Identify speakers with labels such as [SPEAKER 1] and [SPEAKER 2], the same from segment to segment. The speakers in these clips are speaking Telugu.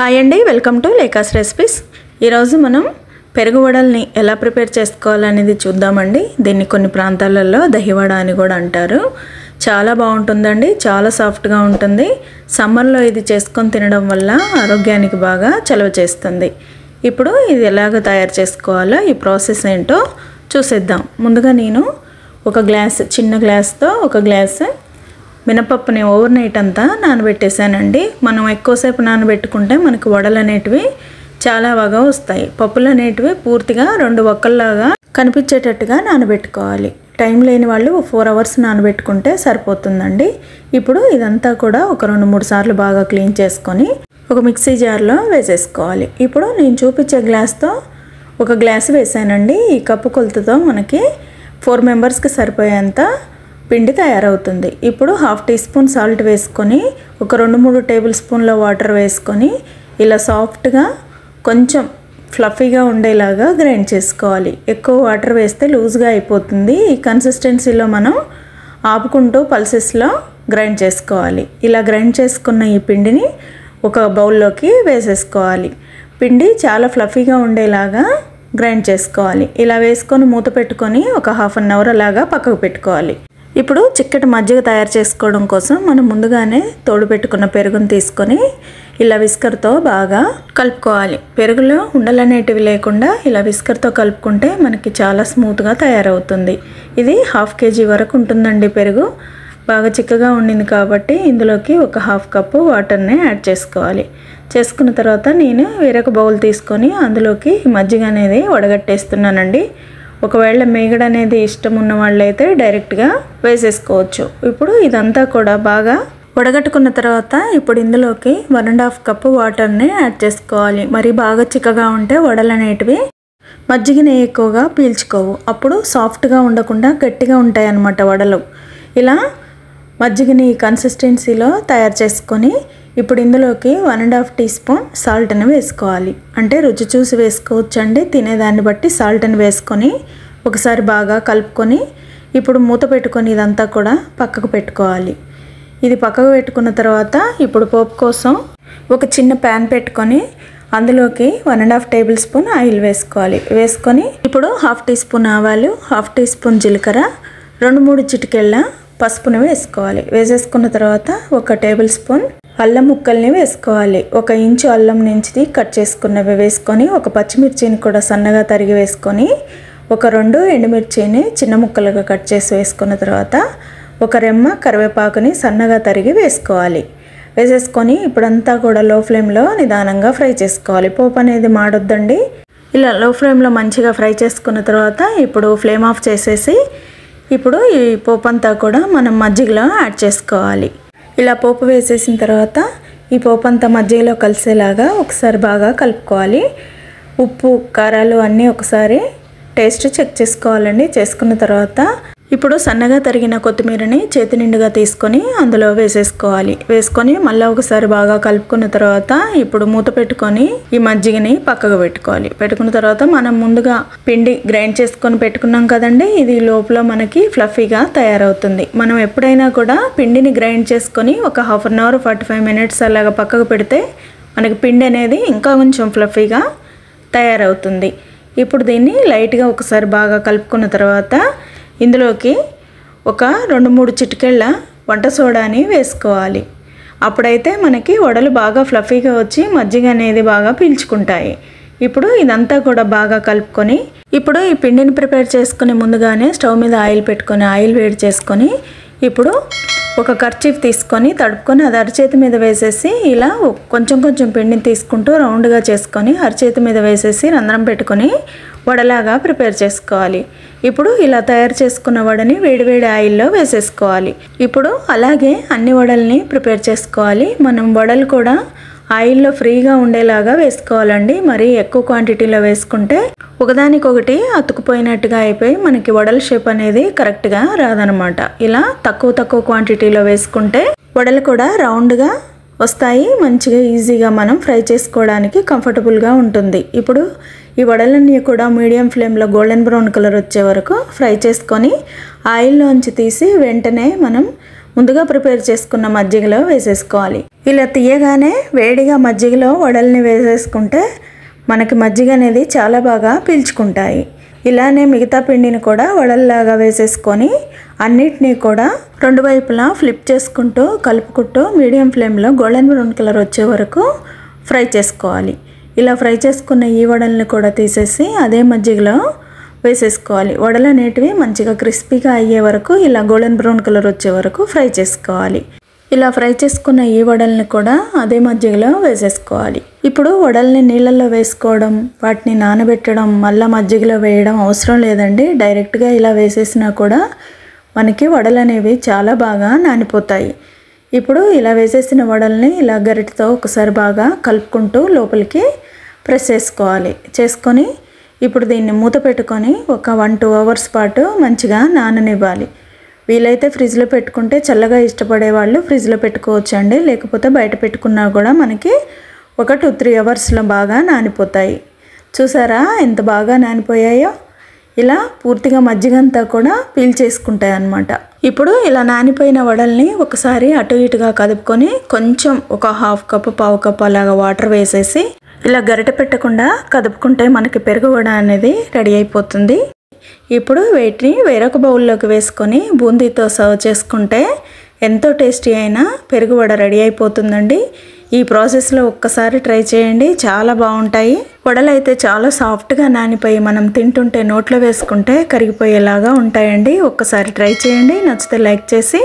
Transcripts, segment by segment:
[SPEAKER 1] హాయ్ అండి, వెల్కమ్ టు లేకాస్ రెసిపీస్. ఈరోజు మనం పెరుగు వడల్ని ఎలా ప్రిపేర్ చేసుకోవాలనేది చూద్దామండి. దీన్ని కొన్ని ప్రాంతాలలో దహివడ అని కూడా అంటారు. చాలా బాగుంటుందండి, చాలా సాఫ్ట్గా ఉంటుంది. సమ్మర్లో ఇది చేసుకొని తినడం వల్ల ఆరోగ్యానికి బాగా చలవ చేస్తుంది. ఇప్పుడు ఇది ఎలాగ తయారు చేసుకోవాలో ఈ ప్రాసెస్ ఏంటో చూసేద్దాం. ముందుగా నేను ఒక గ్లాస్, చిన్న గ్లాస్తో ఒక గ్లాస్ మినపప్పుని ఓవర్ నైట్ అంతా నానబెట్టేసానండి. మనం ఎక్కువసేపు నానబెట్టుకుంటే మనకు వడలు అనేటివి చాలా బాగా వస్తాయి. పప్పులు అనేటివి పూర్తిగా 2 వక్కల్లాగా కనిపించేటట్టుగా నానబెట్టుకోవాలి. టైం లేని వాళ్ళు 4 అవర్స్ నానబెట్టుకుంటే సరిపోతుందండి. ఇప్పుడు ఇదంతా కూడా ఒక 2-3 సార్లు బాగా క్లీన్ చేసుకొని ఒక మిక్సీ జార్లో వేసేసుకోవాలి. ఇప్పుడు నేను చూపించే గ్లాస్తో ఒక గ్లాస్ వేసానండి. ఈ కప్పు కొలతతో మనకి 4 మెంబర్స్కి సరిపోయేంత పిండి తయారవుతుంది. ఇప్పుడు 1/2 టీ స్పూన్ సాల్ట్ వేసుకొని ఒక 2-3 టేబుల్ స్పూన్ల వాటర్ వేసుకొని ఇలా సాఫ్ట్గా కొంచెం ఫ్లఫీగా ఉండేలాగా గ్రైండ్ చేసుకోవాలి. ఎక్కువ వాటర్ వేస్తే లూజ్గా అయిపోతుంది. ఈ కన్సిస్టెన్సీలో మనం ఆపుకుంటూ పల్సెస్లో గ్రైండ్ చేసుకోవాలి. ఇలా గ్రైండ్ చేసుకున్న ఈ పిండిని ఒక బౌల్లోకి వేసేసుకోవాలి. పిండి చాలా ఫ్లఫీగా ఉండేలాగా గ్రైండ్ చేసుకోవాలి. ఇలా వేసుకొని మూత పెట్టుకొని ఒక 1/2 అవర్ అలాగా పక్కకు పెట్టుకోవాలి. ఇప్పుడు చిక్కటి మజ్జిగ తయారు చేసుకోవడం కోసం మనం ముందుగానే తోడు పెట్టుకున్న పెరుగును తీసుకొని ఇలా విస్కర్తో బాగా కలుపుకోవాలి. పెరుగులో ఉండలనేటివి లేకుండా ఇలా విస్కర్తో కలుపుకుంటే మనకి చాలా స్మూత్గా తయారవుతుంది. ఇది 1/2 kg వరకు ఉంటుందండి. పెరుగు బాగా చిక్కగా ఉండింది కాబట్టి ఇందులోకి ఒక 1/2 కప్పు వాటర్ని యాడ్ చేసుకోవాలి. చేసుకున్న తర్వాత నేను వేరొక బౌల్ తీసుకొని అందులోకి మజ్జిగ అనేది వడగట్టేస్తున్నానండి. ఒకవేళ మేగడ అనేది ఇష్టం ఉన్న వాళ్ళైతే డైరెక్ట్గా వేసేసుకోవచ్చు. ఇప్పుడు ఇదంతా కూడా బాగా వడగట్టుకున్న తర్వాత ఇప్పుడు ఇందులోకి 1.5 కప్పు వాటర్ని యాడ్ చేసుకోవాలి. మరి బాగా చిక్కగా ఉంటే వడలు అనేటివి మజ్జిగని ఎక్కువగా పీల్చుకోవు. అప్పుడు సాఫ్ట్గా ఉండకుండా గట్టిగా ఉంటాయి అన్నమాట వడలు. ఇలా మజ్జిగని ఈ కన్సిస్టెన్సీలో తయారు చేసుకొని ఇప్పుడు ఇందులోకి 1.5 టీ స్పూన్ సాల్ట్ని వేసుకోవాలి. అంటే రుచి చూసి వేసుకోవచ్చండి, తినేదాన్ని బట్టి సాల్ట్ని వేసుకొని ఒకసారి బాగా కలుపుకొని ఇప్పుడు మూత పెట్టుకొని ఇదంతా కూడా పక్కకు పెట్టుకోవాలి. ఇది పక్కకు పెట్టుకున్న తర్వాత ఇప్పుడు పోపు కోసం ఒక చిన్న ప్యాన్ పెట్టుకొని అందులోకి 1.5 టేబుల్ స్పూన్ ఆయిల్ వేసుకోవాలి. వేసుకొని ఇప్పుడు 1/2 టీ స్పూన్ ఆవాలు, 1/2 టీ స్పూన్ జీలకర్ర, 2-3 చిటికెళ్ళ పసుపుని వేసుకోవాలి. వేసేసుకున్న తర్వాత ఒక టేబుల్ స్పూన్ అల్లం ముక్కల్ని వేసుకోవాలి. 1 ఇంచు అల్లం నుంచి కట్ చేసుకున్నవి వేసుకొని ఒక పచ్చిమిర్చిని కూడా సన్నగా తరిగి వేసుకొని ఒక 2 ఎండుమిర్చిని చిన్న ముక్కలుగా కట్ చేసి వేసుకున్న తర్వాత ఒక రెమ్మ కరివేపాకుని సన్నగా తరిగి వేసుకోవాలి. వేసేసుకొని ఇప్పుడంతా కూడా లో ఫ్లేమ్లో నిదానంగా ఫ్రై చేసుకోవాలి. పోపు అనేది మాడొద్దండి. ఇలా లో ఫ్లేమ్లో మంచిగా ఫ్రై చేసుకున్న తర్వాత ఇప్పుడు ఫ్లేమ్ ఆఫ్ చేసేసి ఇప్పుడు ఈ పోపు అంతా కూడా మనం మజ్జిగలో యాడ్ చేసుకోవాలి. ఇలా పోపు వేసేసిన తర్వాత ఈ పోపు అంతా మజ్జిగలో కలిసేలాగా ఒకసారి బాగా కలుపుకోవాలి. ఉప్పు, కారాలు అన్నీ ఒకసారి టేస్ట్ చెక్ చేసుకోవాలండి. చేసుకున్న తర్వాత ఇప్పుడు సన్నగా తరిగిన కొత్తిమీరని చేతి నిండుగా తీసుకొని అందులో వేసేసుకోవాలి. వేసుకొని మళ్ళీ ఒకసారి బాగా కలుపుకున్న తర్వాత ఇప్పుడు మూత పెట్టుకొని ఈ మజ్జిగని పక్కకు పెట్టుకోవాలి. పెట్టుకున్న తర్వాత మనం ముందుగా పిండి గ్రైండ్ చేసుకొని పెట్టుకున్నాం కదండి, ఇది లోపల మనకి ఫ్లఫీగా తయారవుతుంది. మనం ఎప్పుడైనా కూడా పిండిని గ్రైండ్ చేసుకొని ఒక 1/2 అవర్ 45 మినిట్స్ అలాగా పక్కకు పెడితే మనకి పిండి అనేది ఇంకా కొంచెం ఫ్లఫీగా తయారవుతుంది. ఇప్పుడు దీన్ని లైట్గా ఒకసారి బాగా కలుపుకున్న తర్వాత ఇందులోకి ఒక 2-3 చిటికెళ్ళ వంట సోడాని వేసుకోవాలి. అప్పుడైతే మనకి వడలు బాగా ఫ్లఫీగా వచ్చి మజ్జిగ అనేది బాగా పీల్చుకుంటాయి. ఇప్పుడు ఇదంతా కూడా బాగా కలుపుకొని ఇప్పుడు ఈ పిండిని ప్రిపేర్ చేసుకుని ముందుగానే స్టవ్ మీద ఆయిల్ పెట్టుకొని ఆయిల్ వేడి చేసుకొని ఇప్పుడు ఒక కర్చీఫ్ తీసుకొని తడుపుకొని అది అరచేతి మీద వేసేసి ఇలా కొంచెం కొంచెం పిండిని తీసుకుంటూ రౌండ్గా చేసుకొని అరచేతి మీద వేసేసి రంధ్రం పెట్టుకొని వడలాగా ప్రిపేర్ చేసుకోవాలి. ఇప్పుడు ఇలా తయారు చేసుకున్న వడని వేడివేడి ఆయిల్లో వేసేసుకోవాలి. ఇప్పుడు అలాగే అన్ని వడల్ని ప్రిపేర్ చేసుకోవాలి. మనం వడలు కూడా ఆయిల్లో ఫ్రీగా ఉండేలాగా వేసుకోవాలండి. మరి ఎక్కువ క్వాంటిటీలో వేసుకుంటే ఒకదానికొకటి అతుకుపోయినట్టుగా అయిపోయి మనకి వడల షేప్ అనేది కరెక్ట్గా రాదనమాట. ఇలా తక్కువ క్వాంటిటీలో వేసుకుంటే వడలు కూడా రౌండ్గా వస్తాయి. మంచిగా ఈజీగా మనం ఫ్రై చేసుకోవడానికి కంఫర్టబుల్గా ఉంటుంది. ఇప్పుడు ఈ వడలన్నీ కూడా మీడియం ఫ్లేమ్లో గోల్డెన్ బ్రౌన్ కలర్ వచ్చే వరకు ఫ్రై చేసుకొని ఆయిల్లోంచి తీసి వెంటనే మనం ముందుగా ప్రిపేర్ చేసుకున్న మజ్జిగలో వేసేసుకోవాలి. ఇలా తీయగానే వేడిగా మజ్జిగలో వడల్ని వేసేసుకుంటే మనకి మజ్జిగ అనేది చాలా బాగా పీల్చుకుంటాయి. ఇలానే మిగతా పిండిని కూడా వడల్లాగా వేసేసుకొని అన్నిటినీ కూడా రెండు వైపులా ఫ్లిప్ చేసుకుంటూ కలుపుకుంటూ మీడియం ఫ్లేమ్లో గోల్డెన్ బ్రౌన్ కలర్ వచ్చే వరకు ఫ్రై చేసుకోవాలి. ఇలా ఫ్రై చేసుకున్న ఈ వడల్ని కూడా తీసేసి అదే మజ్జిగలో వేసేసుకోవాలి. వడలు అనేటివి మంచిగా క్రిస్పీగా అయ్యే వరకు ఇలా గోల్డెన్ బ్రౌన్ కలర్ వచ్చే వరకు ఫ్రై చేసుకోవాలి. ఇలా ఫ్రై చేసుకున్న ఈ వడల్ని కూడా అదే మజ్జిగలో వేసేసుకోవాలి. ఇప్పుడు వడల్ని నీళ్ళల్లో వేసుకోవడం, వాటిని నానబెట్టడం, మళ్ళీ మజ్జిగలో వేయడం అవసరం లేదండి. డైరెక్ట్గా ఇలా వేసేసినా కూడా మనకి వడలు అనేవి చాలా బాగా నానిపోతాయి. ఇప్పుడు ఇలా వేసేసిన వడల్ని ఇలా గరిటతో ఒకసారి బాగా కలుపుకుంటూ లోపలికి ప్రెస్ చేసుకొని ఇప్పుడు దీన్ని మూత పెట్టుకొని ఒక 1-2 అవర్స్ పాటు మంచిగా నాననివ్వాలి. వీలైతే ఫ్రిడ్జ్లో పెట్టుకుంటే చల్లగా ఇష్టపడే వాళ్ళు ఫ్రిడ్జ్లో పెట్టుకోవచ్చండి. లేకపోతే బయట పెట్టుకున్నా కూడా మనకి ఒక 2-3 అవర్స్లో బాగా నానిపోతాయి. చూసారా ఎంత బాగా నానిపోయాయో? ఇలా పూర్తిగా మజ్జిగంతా కూడా పీల్చేసుకుంటాయి అన్నమాట. ఇప్పుడు ఇలా నానిపోయిన వడల్ని ఒకసారి అటు ఇటుగా కదుపుకొని కొంచెం ఒక 1/2 కప్పు 1/4 కప్పు అలాగా వాటర్ వేసేసి ఇలా గరిటె పెట్టకుండా కదుపుకుంటే మనకి పెరుగు వడ అనేది రెడీ అయిపోతుంది. ఇప్పుడు వీటిని వేరొక బౌల్లోకి వేసుకొని బూందీతో సర్వ్ చేసుకుంటే ఎంతో టేస్టీ అయిన పెరుగు వడ రెడీ అయిపోతుందండి. ఈ ప్రాసెస్లో ఒక్కసారి ట్రై చేయండి, చాలా బాగుంటాయి. వడలు అయితే చాలా సాఫ్ట్గా నానిపోయి మనం తింటుంటే నోట్లో వేసుకుంటే కరిగిపోయేలాగా ఉంటాయండి. ఒక్కసారి ట్రై చేయండి. నచ్చితే లైక్ చేసి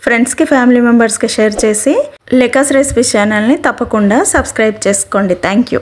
[SPEAKER 1] ఫ్రెండ్స్కి ఫ్యామిలీ మెంబర్స్కి షేర్ చేసి లేకాస్ రెసిపీస్ ఛానల్ని తప్పకుండా సబ్స్క్రైబ్ చేసుకోండి. Thank you.